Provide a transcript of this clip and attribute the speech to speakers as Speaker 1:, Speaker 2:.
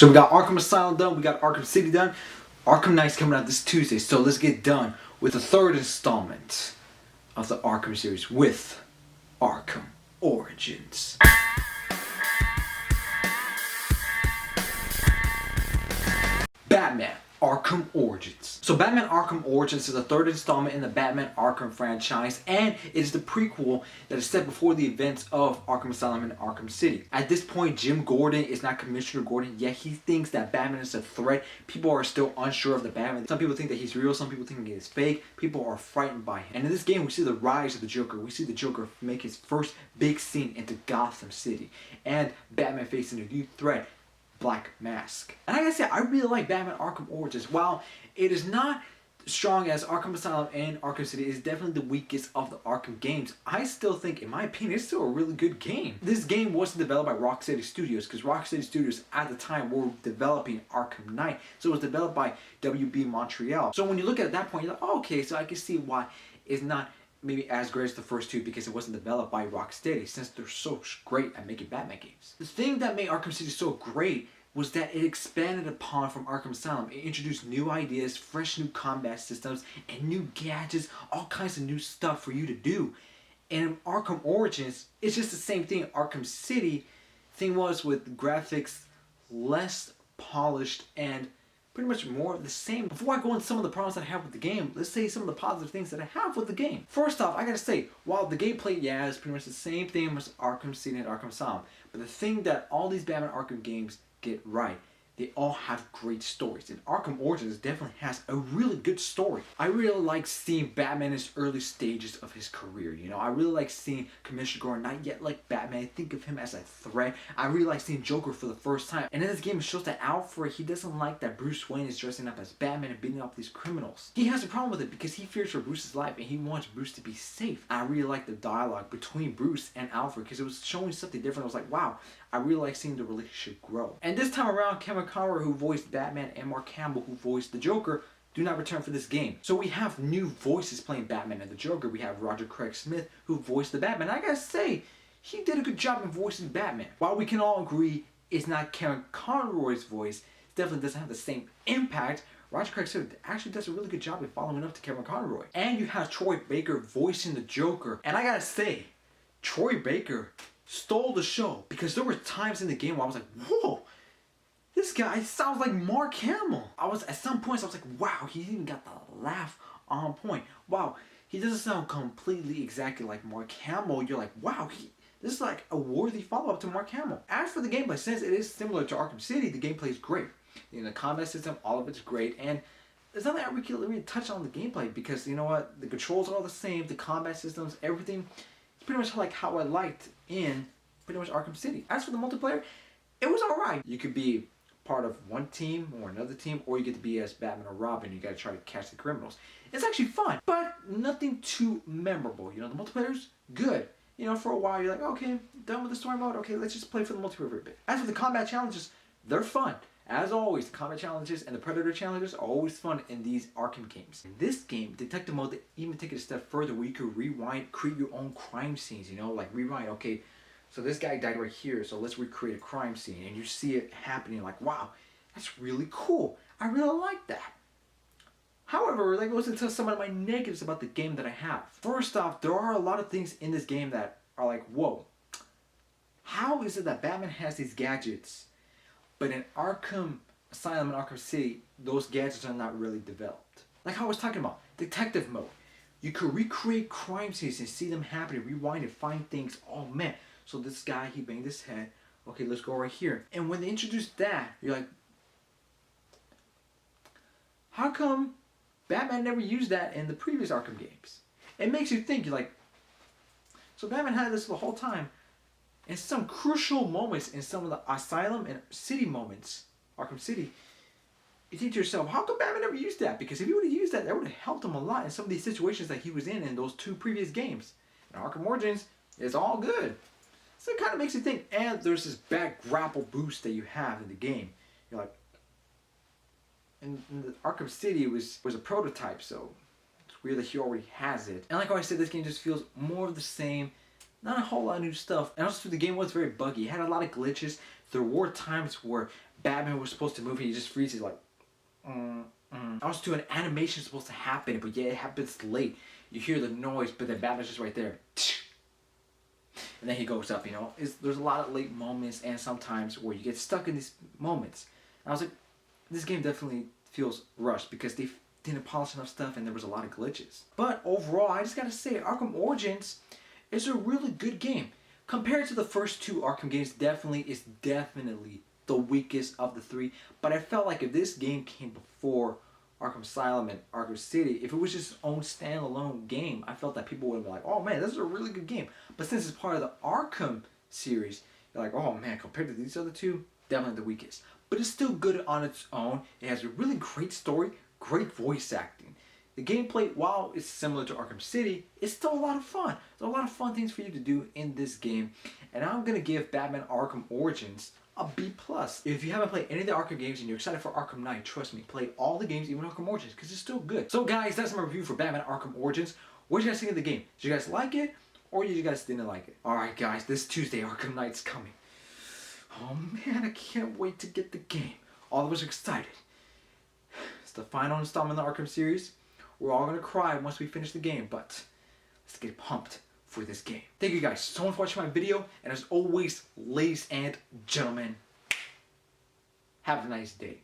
Speaker 1: So we got Arkham Asylum done, we got Arkham City done. Arkham Knight's coming out this Tuesday, so let's get done with the third installment of the Arkham series with Arkham Origins. Batman Arkham Origins. So Batman Arkham Origins is the third installment in the Batman Arkham franchise, and it is the prequel that is set before the events of Arkham Asylum and Arkham City. At this point, Jim Gordon is not Commissioner Gordon yet. He thinks that Batman is a threat. People are still unsure of the Batman. Some people think that he's real, some people think he is fake. People are frightened by him. And in this game, we see the rise of the Joker. We see the Joker make his first big scene into Gotham City, and Batman facing a new threat, Black Mask. And I gotta say, I really like Batman Arkham Origins. While it is not strong as Arkham Asylum and Arkham City, is definitely the weakest of the Arkham games. I still think, in my opinion, it's still a really good game. This game wasn't developed by Rocksteady Studios, because Rocksteady Studios at the time were developing Arkham Knight. So it was developed by WB Montreal. So when you look at that point, you're like, oh, okay, so I can see why it's not maybe as great as the first two, because it wasn't developed by Rocksteady, since they're so great at making Batman games. The thing that made Arkham City so great was that it expanded upon from Arkham Asylum. It introduced new ideas, fresh new combat systems, and new gadgets, all kinds of new stuff for you to do. And in Arkham Origins, it's just the same thing. Arkham City, thing was with graphics less polished and pretty much more of the same. Before I go into some of the problems that I have with the game, let's say some of the positive things that I have with the game. First off, I gotta say, while the gameplay, yeah, is pretty much the same thing as Arkham City and Arkham Asylum, but the thing that all these Batman Arkham games get right, they all have great stories, and Arkham Origins definitely has a really good story. I really like seeing Batman in his early stages of his career, you know. I really like seeing Commissioner Gordon not yet like Batman. I think of him as a threat. I really like seeing Joker for the first time. And in this game, it shows that Alfred, he doesn't like that Bruce Wayne is dressing up as Batman and beating up these criminals. He has a problem with it because he fears for Bruce's life and he wants Bruce to be safe. I really like the dialogue between Bruce and Alfred because it was showing something different. I was like, wow, I really like seeing the relationship grow. And this time around, Kevin Conroy, who voiced Batman, and Mark Hamill, who voiced the Joker, do not return for this game. So we have new voices playing Batman and the Joker. We have Roger Craig Smith, who voiced the Batman. I gotta say, he did a good job in voicing Batman. While we can all agree it's not Kevin Conroy's voice, it definitely doesn't have the same impact. Roger Craig Smith actually does a really good job in following up to Kevin Conroy. And you have Troy Baker voicing the Joker. And I gotta say, Troy Baker stole the show, because there were times in the game where I was like, whoa, this guy sounds like Mark Hamill. At some points I was like, wow, he even got the laugh on point. Wow, he doesn't sound completely exactly like Mark Hamill. You're like, wow, this is like a worthy follow-up to Mark Hamill. As for the gameplay, since it is similar to Arkham City, the gameplay is great. You know, the combat system, all of it's great, and there's nothing I really touch on the gameplay, because you know what, the controls are all the same, the combat systems, everything. It's pretty much like how I liked in pretty much Arkham City. As for the multiplayer, it was alright. You could be part of one team or another team, or you get to be as Batman or Robin. You gotta try to catch the criminals. It's actually fun, but nothing too memorable. You know, the multiplayer's good. You know, for a while you're like, okay, done with the story mode. Okay, let's just play for the multiplayer for a bit. As for the combat challenges, they're fun. As always, the combat challenges and the Predator challenges are always fun in these Arkham games. In this game, Detective Mode, they even take it a step further where you can rewind, create your own crime scenes, you know, like rewind, okay, so this guy died right here, so let's recreate a crime scene, and you see it happening, like, wow, that's really cool. I really like that. However, that goes into some of my negatives about the game that I have. First off, there are a lot of things in this game that are like, whoa, how is it that Batman has these gadgets, but in Arkham Asylum and Arkham City, those gadgets are not really developed? Like how I was talking about, Detective Mode. You could recreate crime scenes and see them happening, rewind and find things. Oh man, so this guy, he banged his head. Okay, let's go right here. And when they introduced that, you're like, how come Batman never used that in the previous Arkham games? It makes you think, you're like, so Batman had this the whole time. In some crucial moments in some of the Asylum and City moments, Arkham City, you think to yourself, how come Batman never used that? Because if he would have used that, that would have helped him a lot in some of these situations that he was in those two previous games. In Arkham Origins, it's all good. So it kind of makes you think. And there's this back grapple boost that you have in the game. You're like, in the Arkham City, it was a prototype, so it's weird that he already has it. And like I said, this game just feels more of the same not a whole lot of new stuff. And also the game was very buggy. It had a lot of glitches. There were times where Batman was supposed to move and he just freezes like, Also, an animation is supposed to happen, but yeah, it happens late. You hear the noise, but then Batman's just right there. And then he goes up, you know. There's a lot of late moments and sometimes where you get stuck in these moments. And I was like, this game definitely feels rushed because they didn't polish enough stuff and there was a lot of glitches. But overall, I just gotta say, Arkham Origins is a really good game. Compared to the first two Arkham games, it's definitely the weakest of the three. But I felt like if this game came before Arkham Asylum and Arkham City, if it was just its own standalone game, I felt that people would be like, oh man, this is a really good game. But since it's part of the Arkham series, you're like, oh man, compared to these other two, definitely the weakest. But it's still good on its own. It has a really great story, great voice acting. The gameplay, while it's similar to Arkham City, it's still a lot of fun. There's a lot of fun things for you to do in this game. And I'm going to give Batman Arkham Origins a B+. If you haven't played any of the Arkham games and you're excited for Arkham Knight, trust me, play all the games, even Arkham Origins, because it's still good. So guys, that's my review for Batman Arkham Origins. What did you guys think of the game? Did you guys like it, or did you guys didn't like it? Alright guys, this Tuesday Arkham Knight's coming. Oh man, I can't wait to get the game. All of us are excited. It's the final installment of the Arkham series. We're all going to cry once we finish the game, but let's get pumped for this game. Thank you guys so much for watching my video, and as always, ladies and gentlemen, have a nice day.